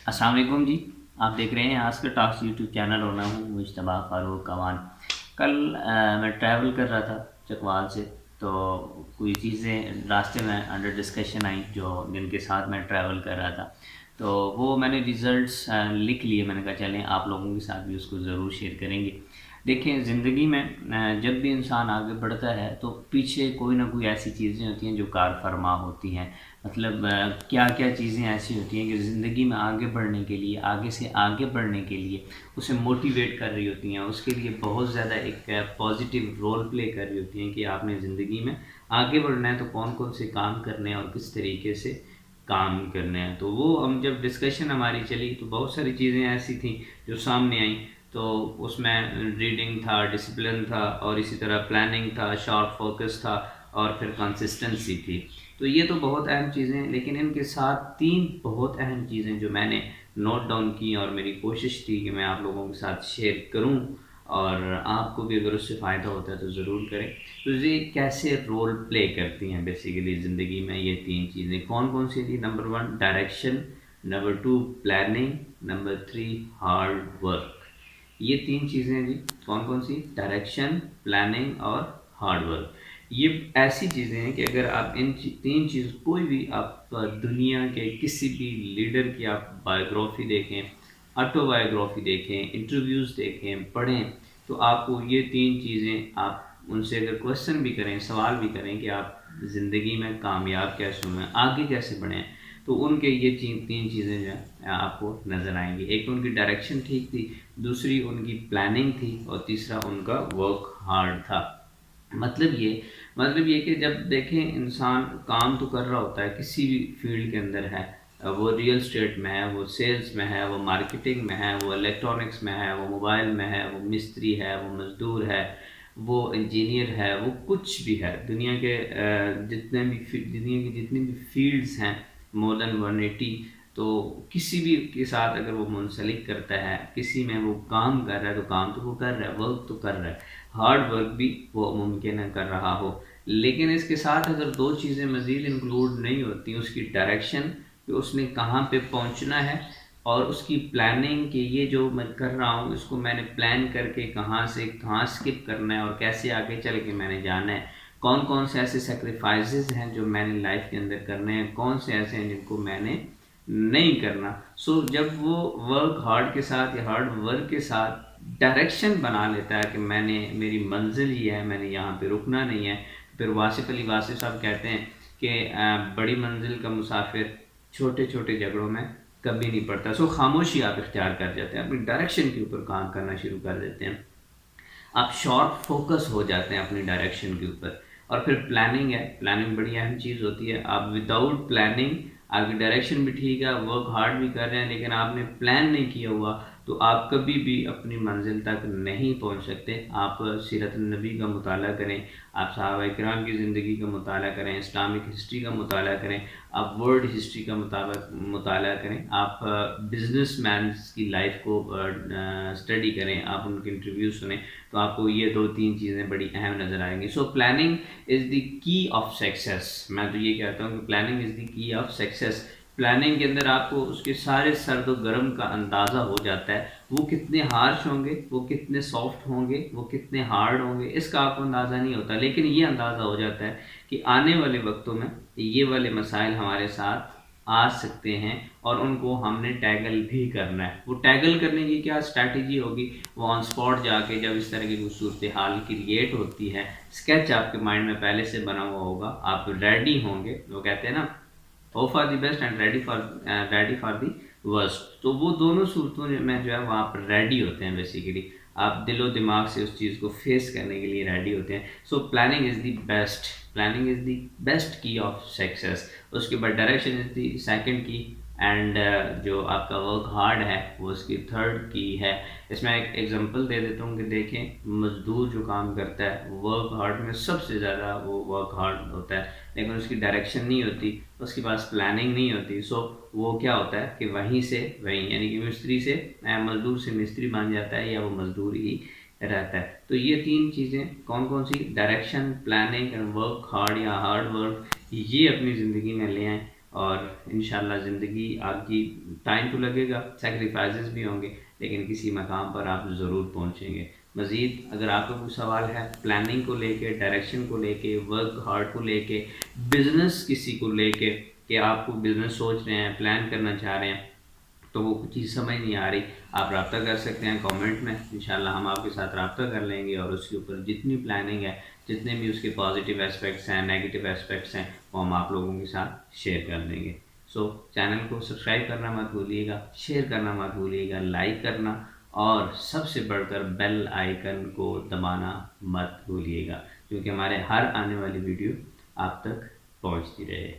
अस्सलाम वालेकुम जी। आप देख रहे हैं आज का टॉक्स यूट्यूब चैनल और मैं हूँ मुजतबा फ़ारूक अवान। कल मैं ट्रैवल कर रहा था चकवाल से, तो कोई चीज़ें रास्ते में अंडर डिस्कशन आई जो जिनके साथ मैं ट्रैवल कर रहा था, तो वो मैंने रिज़ल्ट्स लिख लिए। मैंने कहा चलें आप लोगों के साथ भी उसको ज़रूर शेयर करेंगे। देखें, ज़िंदगी में जब भी इंसान आगे बढ़ता है तो पीछे कोई ना कोई ऐसी चीज़ें होती हैं जो कार फरमा होती हैं। मतलब क्या क्या चीज़ें ऐसी होती हैं कि ज़िंदगी में आगे बढ़ने के लिए, आगे से आगे बढ़ने के लिए उसे मोटिवेट कर रही होती हैं, उसके लिए बहुत ज़्यादा एक पॉजिटिव रोल प्ले कर रही होती हैं कि आपने ज़िंदगी में आगे बढ़ना है तो कौन कौन से काम करने हैं और किस तरीके से काम करने हैं। तो वो हम जब डिस्कशन हमारी चली तो बहुत सारी चीज़ें ऐसी थी जो सामने आई। तो उसमें रीडिंग था, डिसिप्लिन था, और इसी तरह प्लानिंग था, शार्प फोकस था, और फिर कंसिस्टेंसी थी। तो ये तो बहुत अहम चीज़ें हैं, लेकिन इनके साथ तीन बहुत अहम चीज़ें जो मैंने नोट डाउन की और मेरी कोशिश थी कि मैं आप लोगों के साथ शेयर करूं, और आपको भी अगर उससे फ़ायदा होता है तो ज़रूर करें। तो ये कैसे रोल प्ले करती हैं बेसिकली ज़िंदगी में ये तीन चीज़ें कौन कौन सी थी? Number one direction, number two planning, number three hard work. ये तीन चीज़ें हैं जी। कौन कौन सी? डायरेक्शन, प्लानिंग और हार्ड वर्क। ये ऐसी चीज़ें हैं कि अगर आप इन तीन चीज़ कोई भी आप दुनिया के किसी भी लीडर की आप बायोग्राफी देखें, ऑटोबायोग्राफी देखें, इंटरव्यूज़ देखें, पढ़ें, तो आपको ये तीन चीज़ें आप उनसे अगर क्वेश्चन भी करें, सवाल भी करें कि आप ज़िंदगी में कामयाब कैसे हुए, आगे कैसे बढ़ें, तो उनके ये तीन चीज़ें जो हैं आपको नज़र आएंगी। एक तो उनकी डायरेक्शन ठीक थी, दूसरी उनकी प्लानिंग थी, और तीसरा उनका वर्क हार्ड था। मतलब ये मतलब ये कि जब देखें इंसान काम तो कर रहा होता है किसी भी फील्ड के अंदर है, वो रियल स्टेट में है, वो सेल्स में है, वो मार्केटिंग में है, वो इलेक्ट्रॉनिक्स में है, वो मोबाइल में है, वो मिस्त्री है, वो मज़दूर है, वो इंजीनियर है, वो कुछ भी है। दुनिया की जितनी भी फील्ड्स हैं, मोर देन 180, तो किसी भी के साथ अगर वो मुंसलिक करता है, किसी में वो काम कर रहा है, तो काम तो वो कर रहा है, वर्क तो कर रहा है, हार्ड वर्क भी वो मुमकिन है कर रहा हो। लेकिन इसके साथ अगर दो चीज़ें मज़ीद इंक्लूड नहीं होती, उसकी डायरेक्शन कि उसने कहाँ पे पहुँचना है, और उसकी प्लानिंग कि ये जो मैं कर रहा हूँ इसको मैंने प्लान करके कहाँ से कहाँ स्किप करना है और कैसे आगे चल के मैंने जाना है, कौन कौन से ऐसे सेक्रीफाइसेस हैं जो मैंने लाइफ के अंदर करने हैं, कौन से ऐसे हैं जिनको मैंने नहीं करना। जब वो वर्क हार्ड के साथ या हार्ड वर्क के साथ डायरेक्शन बना लेता है कि मैंने मेरी मंजिल ये है, मैंने यहाँ पे रुकना नहीं है, फिर वासिफ अली वासिफ साहब कहते हैं कि बड़ी मंजिल का मुसाफिर छोटे छोटे झगड़ों में कभी नहीं पड़ता। खामोशी आप इख्तियार कर जाते हैं, अपनी डायरेक्शन के ऊपर काम करना शुरू कर देते हैं, आप शॉर्ट फोकस हो जाते हैं अपनी डायरेक्शन के ऊपर। और फिर प्लानिंग है, प्लानिंग बड़ी अहम चीज़ होती है। आप विदाउट प्लानिंग, आपकी डायरेक्शन भी ठीक है, वर्क हार्ड भी कर रहे हैं, लेकिन आपने प्लान नहीं किया हुआ, तो आप कभी भी अपनी मंजिल तक नहीं पहुंच सकते। आप सीरत नबी का मुताला करें, आप सहाबा इकराम की ज़िंदगी का मुताला करें, इस्लामिक हिस्ट्री का मुताला करें, आप वर्ल्ड हिस्ट्री का मुताला करें, आप बिजनेस मैन्स की लाइफ को स्टडी करें, आप उनके इंटरव्यू सुने, तो आपको ये दो तीन चीज़ें बड़ी अहम नज़र आएंगी। Planning is the key of success. मैं तो ये कहता हूँ कि planning is the key of success. Planning के अंदर आपको उसके सारे सर्द व गर्म का अंदाज़ा हो जाता है, वो कितने हार्श होंगे, वो कितने सॉफ्ट होंगे, वो कितने हार्ड होंगे, इसका आपको अंदाज़ा नहीं होता, लेकिन ये अंदाज़ा हो जाता है कि आने वाले वक्तों में ये वाले मसाइल हमारे साथ आ सकते हैं, और उनको हमने टैगल भी करना है। वो टैगल करने की क्या स्ट्रैटेजी होगी? वो ऑन स्पॉट जाके जब इस तरह की सूरत हाल क्रिएट होती है, स्केच आपके माइंड में पहले से बना हुआ होगा, आप रेडी होंगे। वो कहते हैं ना, hope for the best and ready for the worst. तो वो दोनों सूरतों में जो है वहाँ पर रेडी होते हैं बेसिकली। आप दिलो दिमाग से उस चीज़ को फेस करने के लिए रेडी होते हैं। Planning is the best, planning is the best की ऑफ सक्सेस। उसके बाद डायरेक्शन इज़ द सेकंड की, एंड जो आपका वर्क हार्ड है वो उसकी थर्ड की है। इसमें एक एग्जांपल दे देता हूँ कि देखें, मज़दूर जो काम करता है वर्क हार्ड में सबसे ज़्यादा वो वर्क हार्ड होता है, लेकिन उसकी डायरेक्शन नहीं होती, उसके पास प्लानिंग नहीं होती। वो क्या होता है कि वहीं से वहीं, यानी कि मिस्त्री से मज़दूर से मिस्त्री बन जाता है, या वो मज़दूर ही रहता है। तो ये तीन चीज़ें कौन कौन सी? Direction, planning and work hard या हार्ड वर्क, ये अपनी ज़िंदगी में ले आएँ, اور انشاءاللہ زندگی آپ کی ٹائم تو لگے گا، سیکریفائزز بھی ہوں گے، لیکن کسی مقام پر آپ ضرور پہنچیں گے۔ مزید اگر آپ کا کوئی سوال ہے پلاننگ کو لے کے، ڈائریکشن کو لے کے، ورک ہارڈ کو لے کے، بزنس کسی کو لے کے کہ آپ کو بزنس سوچ رہے ہیں، پلان کرنا چاہ رہے ہیں، تو وہ کچھ چیز سمجھ نہیں آ رہی، آپ رابطہ کر سکتے ہیں کامنٹ میں، انشاءاللہ ہم آپ کے ساتھ رابطہ کر لیں گے، اور اس کے اوپر جتنی پلاننگ ہے، جتنے بھی اس کے پازیٹیو اسپیکٹس ہیں، نیگیٹو اسپیکٹس ہیں، وہ ہم آپ لوگوں کے ساتھ شیئر کر دیں گے۔ سو چینل کو سبسکرائب کرنا مت بھولیے گا، شیئر کرنا مت بھولیے گا، لائک کرنا، اور سب سے بڑھ کر بیل آئیکن کو دبانا مت بھولیے گا، کیونکہ ہمارے ہر آنے والی ویڈیو آپ تک پہنچتی رہے۔